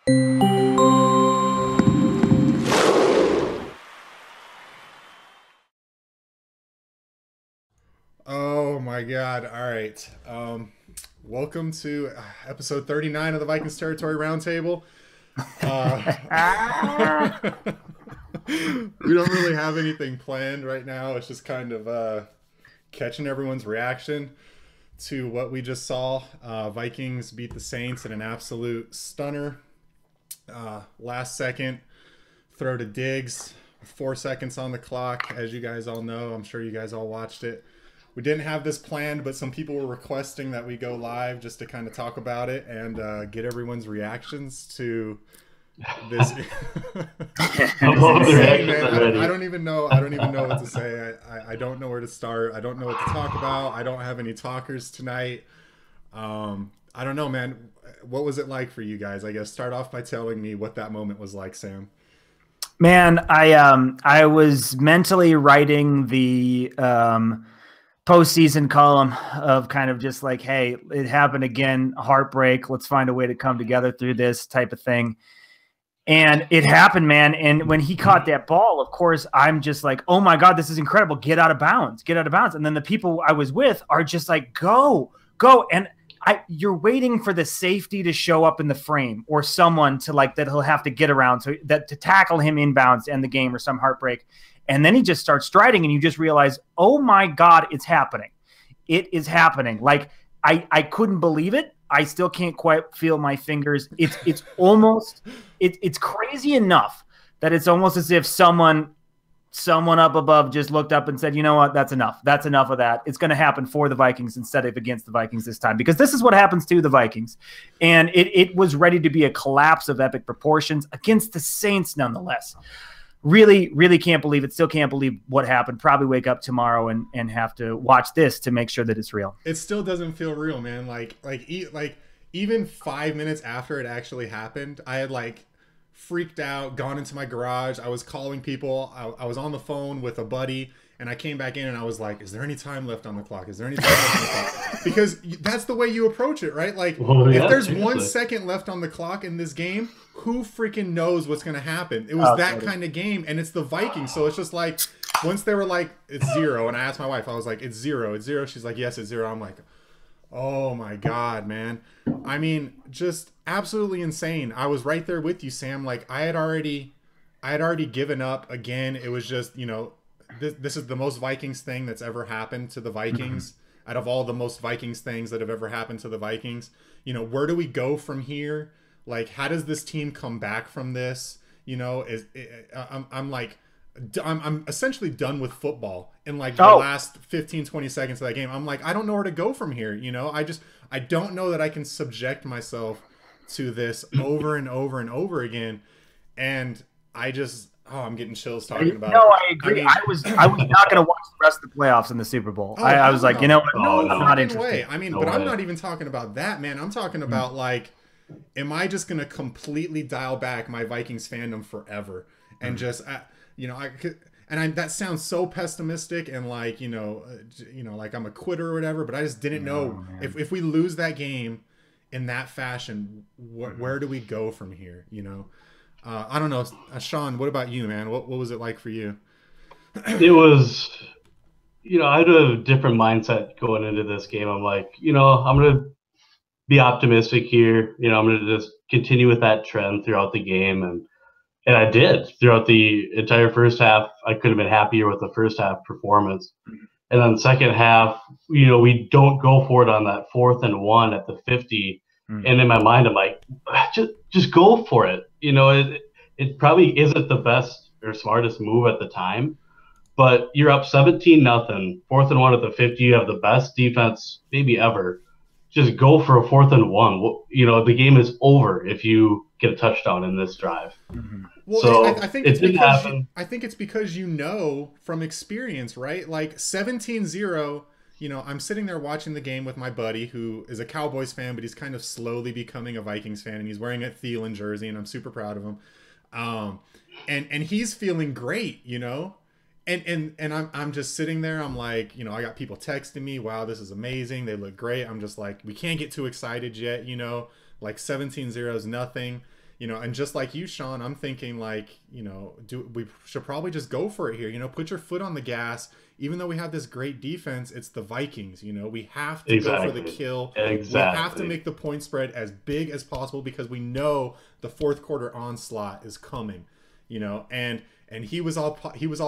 Oh my God. All right. Welcome to episode 39 of the Vikings Territory Roundtable. Uh, we don't really have anything planned right now. It's just kind of catching everyone's reaction to what we just saw. Vikings beat the Saints in an absolute stunner. Last second throw to Diggs, 4 seconds on the clock. As you guys all know, I'm sure you guys all watched it. We didn't have this planned, but some people were requesting that we go live just to kind of talk about it and get everyone's reactions to this. I don't even know. I don't even know what to say. I don't know where to start. I don't know what to talk about. I don't have any talkers tonight. I don't know, man. What was it like for you guys? I guess start off by telling me what that moment was like, Sam. Man, I was mentally writing the postseason column of kind of just like, hey, it happened again, heartbreak. Let's find a way to come together through this type of thing. And it happened, man. And when he caught that ball, of course, I'm just like, oh my God, this is incredible. Get out of bounds, get out of bounds. And then the people I was with are just like, go. And you're waiting for the safety to show up in the frame or someone to like that he'll have to get around so that to tackle him inbounds to end the game or some heartbreak. And then he just starts striding and you just realize, oh my God, it's happening. It is happening. Like I couldn't believe it. I still can't quite feel my fingers. It's almost, it's crazy enough that it's almost as if someone up above just looked up and said, you know what, that's enough. That's enough of that. It's going to happen for the Vikings instead of against the Vikings this time, because this is what happens to the Vikings. And it was ready to be a collapse of epic proportions against the Saints nonetheless. Really, really can't believe it. Still can't believe what happened. Probably wake up tomorrow and have to watch this to make sure that it's real. It still doesn't feel real, man. Like even 5 minutes after it actually happened, I had like freaked out, gone into my garage. I was calling people. I was on the phone with a buddy, and I came back in and I was like, is there any time left on the clock? Is there any time left on the clock? Because that's the way you approach it, right? Like, if there's 1 second left on the clock in this game, who freaking knows what's going to happen? It was that kind of game, and it's the Vikings. So it's just like, once they were like, it's 0, and I asked my wife, I was like, it's 0. She's like, yes, it's 0. I'm like, oh my God, man. I mean, just absolutely insane. I was right there with you, Sam. Like, I had already given up again. It was just, you know, this is the most Vikings thing that's ever happened to the Vikings. Out of all the most Vikings things that have ever happened to the Vikings, you know, where do we go from here? Like, how does this team come back from this? You know, I'm essentially done with football in like the last 15, 20 seconds of that game. I'm like, I don't know where to go from here. You know, I don't know that I can subject myself to this over and over and over again. And I'm getting chills talking about it. No, I agree. I was not going to watch the rest of the playoffs in the Super Bowl. I was like, you know what? No, not interested. I mean, but I'm not even talking about that, man. I'm talking about like, am I just going to completely dial back my Vikings fandom forever and just, you know, that sounds so pessimistic and like, you know, like I'm a quitter or whatever, but I just didn't know if we lose that game in that fashion, where do we go from here? You know? I don't know. Sean, what about you, man? What was it like for you? It was, you know, I had a different mindset going into this game. I'm like, you know, I'm going to be optimistic here. You know, I'm going to just continue with that trend throughout the game. And I did throughout the entire first half. I could have been happier with the first half performance. And then second half, you know, we don't go for it on that 4th and 1 at the 50. And in my mind, I'm like, just go for it. You know, it probably isn't the best or smartest move at the time, but you're up 17-0, 4th and 1 at the 50. You have the best defense maybe ever. Just go for a 4th and 1. You know, the game is over if you get a touchdown in this drive. Well, so I think it's because you know from experience, right? Like 17-0. You know, I'm sitting there watching the game with my buddy who is a Cowboys fan, but he's kind of slowly becoming a Vikings fan, and he's wearing a Thielen jersey, and I'm super proud of him. And he's feeling great, you know, and I'm just sitting there. I'm like, you know, I got people texting me, wow, this is amazing. They look great. I'm just like, we can't get too excited yet, you know, like 17-0 is nothing. you know, and just like you, Sean, I'm thinking like, you know, we should probably just go for it here. You know, put your foot on the gas. Even though we have this great defense, it's the Vikings. You know, we have to go for the kill. We have to make the point spread as big as possible because we know the fourth quarter onslaught is coming. You know, and he was all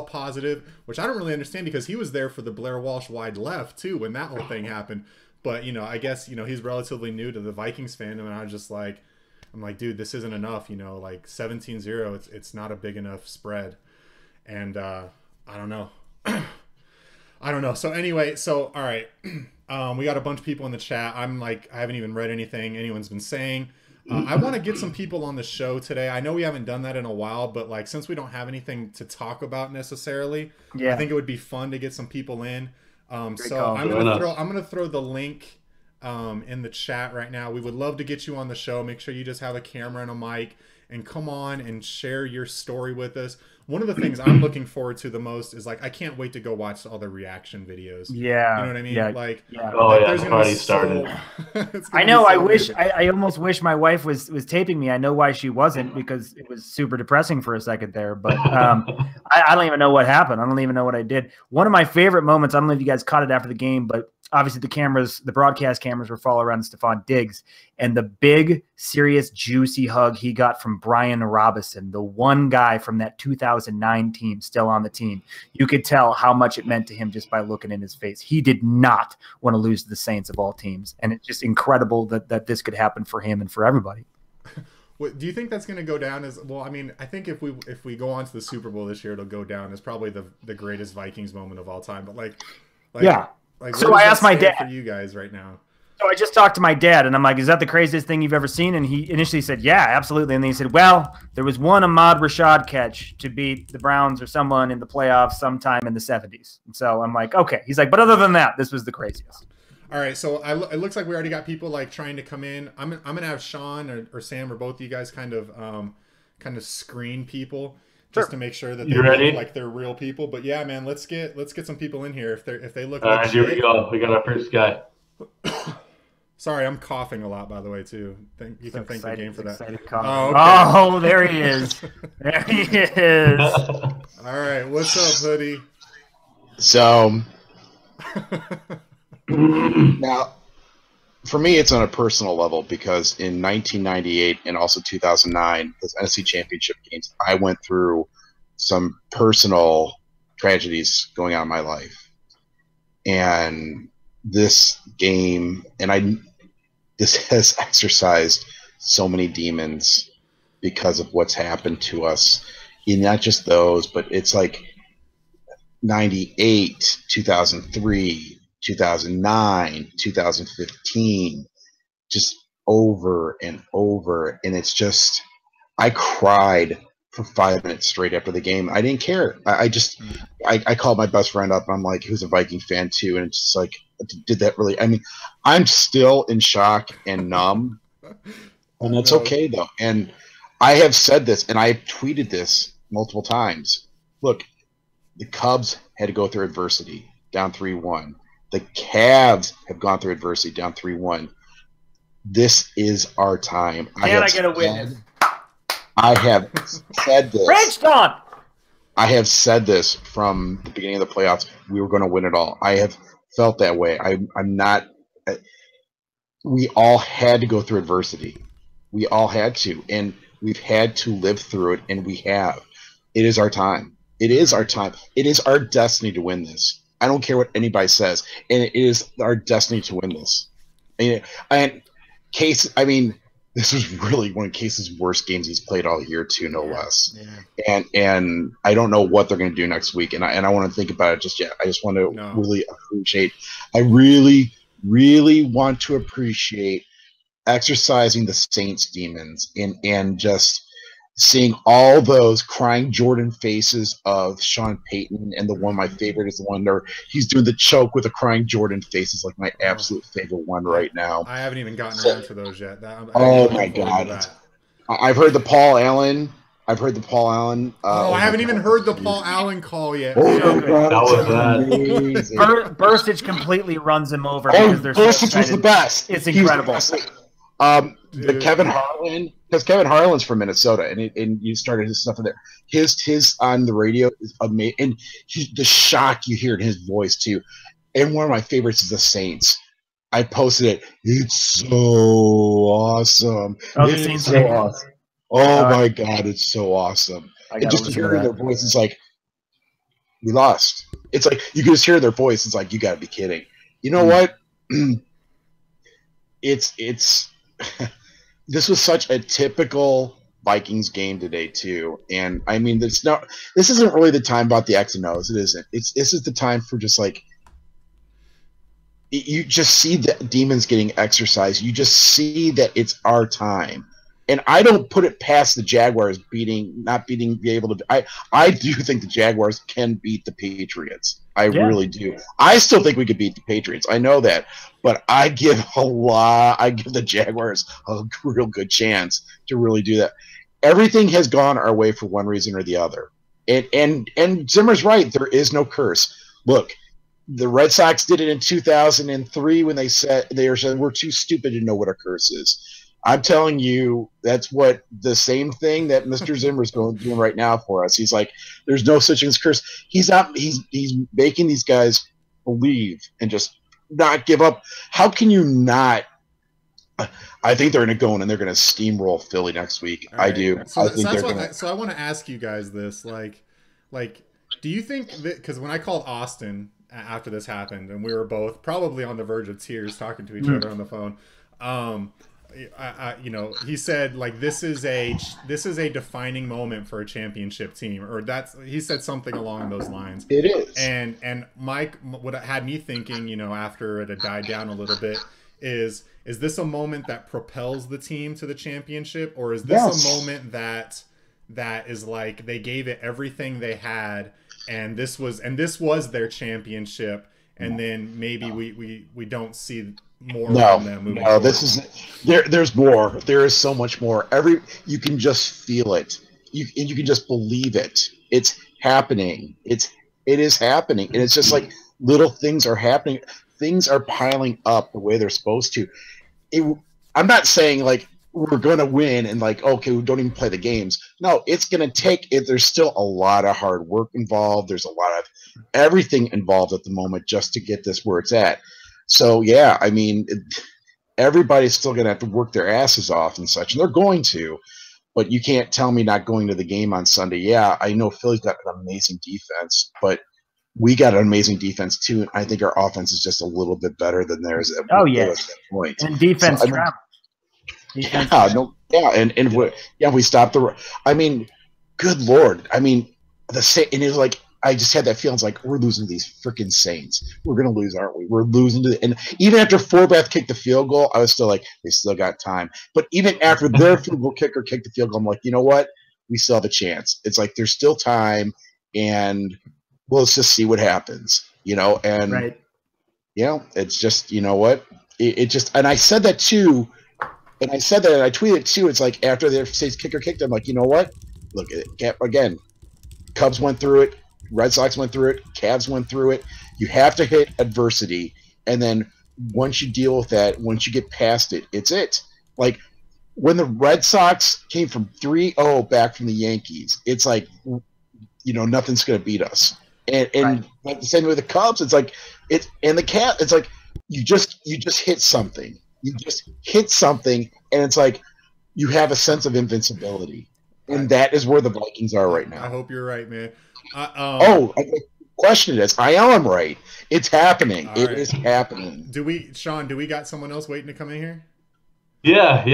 positive, which I don't really understand because he was there for the Blair Walsh wide left too when that whole thing happened. But you know, I guess you know he's relatively new to the Vikings fandom, and I was just like, I'm like, dude, this isn't enough. You know, like 17-0, it's not a big enough spread, and I don't know. I don't know. So anyway, all right, we got a bunch of people in the chat. I'm like, I haven't even read anything anyone's been saying. I want to get some people on the show today. I know we haven't done that in a while, but like since we don't have anything to talk about necessarily, I think it would be fun to get some people in. So I'm gonna throw the link in the chat right now. We would love to get you on the show. Make sure you just have a camera and a mic and come on and share your story with us. One of the things I'm looking forward to the most is like I can't wait to go watch all the reaction videos. Yeah, you know what I mean. Yeah. Like, it's already started. I know. I wish. I almost wish my wife was taping me. I know why she wasn't because it was super depressing for a second there. But I don't even know what happened. I don't even know what I did. One of my favorite moments. I don't know if you guys caught it after the game, but obviously the broadcast cameras were following around Stephon Diggs, and the big, serious, juicy hug he got from Brian Robinson, the one guy from that 2009 team still on the team. You could tell how much it meant to him just by looking in his face. He did not want to lose to the Saints of all teams, and it's just incredible that this could happen for him and for everybody. Do you think that's going to go down as well? I mean, I think if we go on to the Super Bowl this year, it'll go down as probably the greatest Vikings moment of all time. But like yeah. Like, so I asked my dad for you guys right now. So I just talked to my dad, and I'm like, "Is that the craziest thing you've ever seen?" And he initially said, "Yeah, absolutely." And then he said, "Well, there was one Ahmad Rashad catch to beat the Browns or someone in the playoffs sometime in the '70s." And so I'm like, "Okay." He's like, "But other than that, this was the craziest." All right, so it looks like we already got people like trying to come in. I'm gonna have Sean or Sam or both of you guys kind of screen people. Just to make sure that they look like they're real people. But yeah, man, let's get some people in here if they look. All right, here we go. We got our first guy. Sorry, I'm coughing a lot, by the way, too. You can thank the game for that. Oh, okay. Oh, there he is. There he is. All right, what's up, Hoodie? So now, for me, it's on a personal level because in 1998 and also 2009, those NFC Championship games, I went through some personal tragedies going on in my life. And this game, this has exercised so many demons because of what's happened to us. And not just those, but it's like 98, 2003, 2009, 2015, just over and over. And it's just, I cried for 5 minutes straight after the game. I didn't care. I called my best friend up and I'm like, who's a Viking fan too. And it's just like, did that really, I mean, I'm still in shock and numb and it's okay though. And I have said this and I've tweeted this multiple times. Look, the Cubs had to go through adversity, down 3-1. The Cavs have gone through adversity, down 3-1. This is our time. Can I get a witness? I have said this. Bridgestone! I have said this from the beginning of the playoffs. We were going to win it all. I have felt that way. I'm not. We all had to go through adversity. We all had to, and we've had to live through it, and we have. It is our time. It is our time. It is our destiny to win this. I don't care what anybody says, and it is our destiny to win this. And Case, I mean, this was really one of Case's worst games he's played all year, too, no less. Yeah. And I don't know what they're going to do next week, and I want to think about it just yet. I just want to really appreciate. I really, really want to appreciate exercising the Saints demons and just seeing all those crying Jordan faces of Sean Payton, and the one my favorite is the one where he's doing the choke with a crying Jordan face is like my absolute favorite one right now. I haven't even gotten around to those yet. Oh my god! I've heard the Paul Allen. I haven't even heard the Paul Allen call yet. Oh, that was amazing. Bursich completely runs him over because they're Bursich was the best. It's incredible. The Kevin Harlan because Kevin Harlan's from Minnesota, and you started his stuff in there. His on the radio is amazing, and the shock you hear in his voice too. And one of my favorites is the Saints. I posted it. It's so awesome. Oh, the It's Saints so game. awesome. Oh my God, it's so awesome. And just to hear their voice, it's like, we lost. It's like you can just hear their voice. It's like, you got to be kidding. You know what? It's this was such a typical Vikings game today too. And I mean, this isn't really the time about the X and O's. It isn't. This is the time for just like, you just see the demons getting exercised. You just see that it's our time. And I don't put it past the Jaguars be able to. I do think the Jaguars can beat the Patriots. I really do. I still think we could beat the Patriots. I know that, but I give the Jaguars a real good chance to really do that. Everything has gone our way for one reason or the other. And Zimmer's right. There is no curse. Look, the Red Sox did it in 2003 when they said we're too stupid to know what a curse is. I'm telling you, that's what the same thing that Mr. Zimmer's doing right now for us. He's like, there's no such thing as curse. He's making these guys believe and just not give up. How can you not? I think they're going to go in and they're going to steamroll Philly next week. Right. I do. So I want to ask you guys this, like, do you think that, because when I called Austin after this happened and we were both probably on the verge of tears talking to each other on the phone, he said like this is a defining moment for a championship team, or he said something along those lines. It is. And Mike, what had me thinking, after it had died down a little bit, is this a moment that propels the team to the championship, or is this a moment that is like they gave it everything they had, and this was their championship, and then maybe we don't see more from them moving forward? This is there's more. There is so much more. You can just feel it. You can just believe it. It's happening. It is happening, and it's just like little things are happening. Things are piling up the way they're supposed to. I'm not saying like we're going to win and like, okay, we don't even play the games. No, it's going to take it. There's still a lot of hard work involved. There's a lot of everything involved at the moment just to get this where it's at. So, yeah, I mean, everybody's still going to have to work their asses off and such, and they're going to. But you can't tell me not going to the game on Sunday. Yeah, I know Philly's got an amazing defense, but we got an amazing defense too. And I think our offense is just a little bit better than theirs at that point. And defense, so, we stopped the. I mean, good Lord. I mean, and it was like I just had that feeling. It's like we're losing to these freaking Saints. We're gonna lose, aren't we? We're losing to. And even after Forbath kicked the field goal, I was still like, they still got time. But even after their field goal kicker kicked the field goal, I'm like, you know what? We still have a chance. It's like there's still time, and let's just see what happens. And right. It's just what it just. And I said that too. And I said that, and I tweeted it too. It's like after their State's kicker kicked, I'm like, you know what? Look, again, Cubs went through it, Red Sox went through it, Cavs went through it. You have to hit adversity, and then once you deal with that, once you get past it, it's it. Like when the Red Sox came from 3-0 back from the Yankees, it's like, nothing's going to beat us. And like the same way with the Cubs, it's like the Cavs, it's like you just hit something. You just hit something, and it's like you have a sense of invincibility, and that is where the Vikings are right now. I hope you're right, man. Question is, I am right. It's happening. It is happening. Sean? Do we got someone else waiting to come in here? Yeah.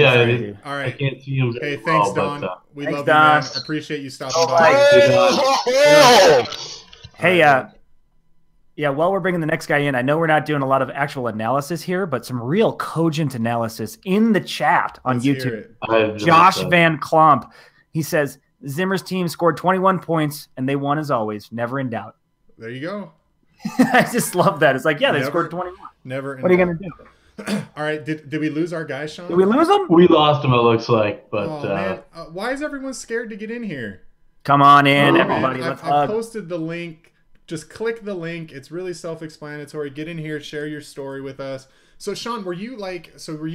All right. I can't see him. Hey, thanks, Don. We love you, Don. man. Appreciate you stopping by. Hey, while we're bringing the next guy in, I know we're not doing a lot of actual analysis here, but some real cogent analysis in the chat on YouTube. Josh Van Klomp, he says, Zimmer's team scored 21 points, and they won as always. Never in doubt. There you go. I just love that. It's like, they scored 21. Never in What are you going to do? All right. Did we lose our guy, Sean? Did we lose him? We lost him, it looks like. But man. Why is everyone scared to get in here? Come on in, everybody. I posted the link just click the link. It's really self-explanatory. Get in here, share your story with us. So Sean, were you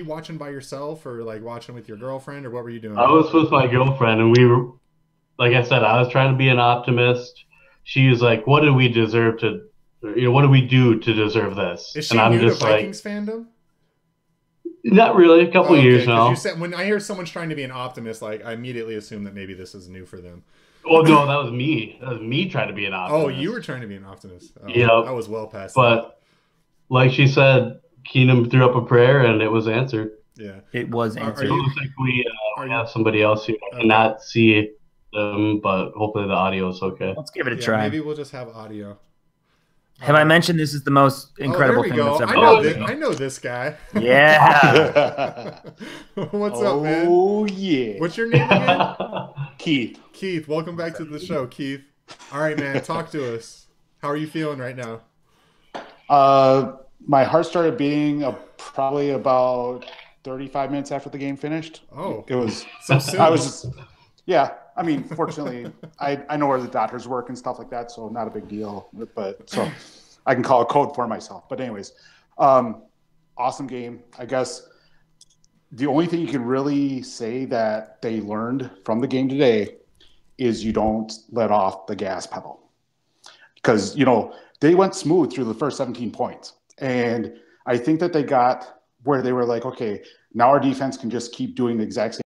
watching by yourself or like watching with your girlfriend, or what were you doing? I was with my girlfriend, and we were, like I said, I was trying to be an optimist. She was like, "What do we deserve to, what do we do to deserve this?" Is she new to Vikings fandom? Not really. A couple years now. You said, when I hear someone's trying to be an optimist, like I immediately assume that maybe this is new for them. Oh no, that was me. That was me trying to be an optimist. Oh, you were trying to be an optimist. Oh, yeah, I was well past but that. Like she said, Keenum threw up a prayer and it was answered. Yeah, it was answered. It looks like we have somebody else here. I cannot see them, but hopefully the audio is okay. Let's give it a try. Maybe we'll just have audio. Have I mentioned this is the most incredible thing that's ever happened? I know this guy. Yeah. What's up, man? Oh, yeah. What's your name again? Keith. Keith, welcome back to the show, Keith. All right, man, talk to us. How are you feeling right now? My heart started beating probably about 35 minutes after the game finished. Oh. It was so soon. I mean, fortunately, I know where the doctors work and stuff like that, so not a big deal. But so I can call a code for myself. But anyways, awesome game. I guess the only thing you can really say that they learned from the game today is you don't let off the gas pedal. Because, they went smooth through the first 17 points. And I think that they got where they were like, okay, now our defense can just keep doing the exact same